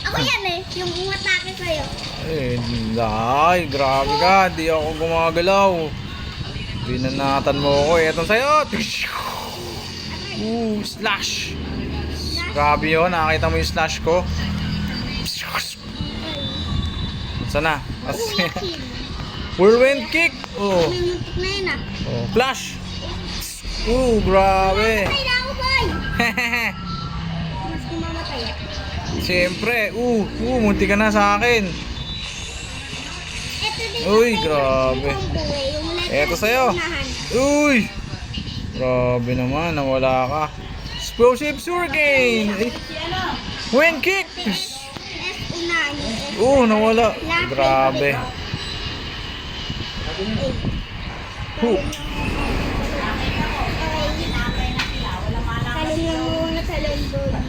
Ako yan eh, yung umatake sa'yo. Ay, grabe ka. Di ako gumagalaw. Binanatan mo ako eh. Etong sa'yo. Slash. Grabe yun. Nakakita mo yung slash ko. Saan na? Yakin. Whirlwind kick. Oh. May muntik na yun ah. Oh. Flash. Grabe. Mamatay na ako, boy! Mas kumamatay ah. Siyempre. Munti ka na sa akin. Ito din Uy, yung grabe. combo eh. Yung Eto sa'yo. unahan. Uy! Grabe naman, nawala ka. Explosive Hurricane! Wind kick! S unahan yung S. Nawala. Grabe. Huh. Talon lang muna, talon doon.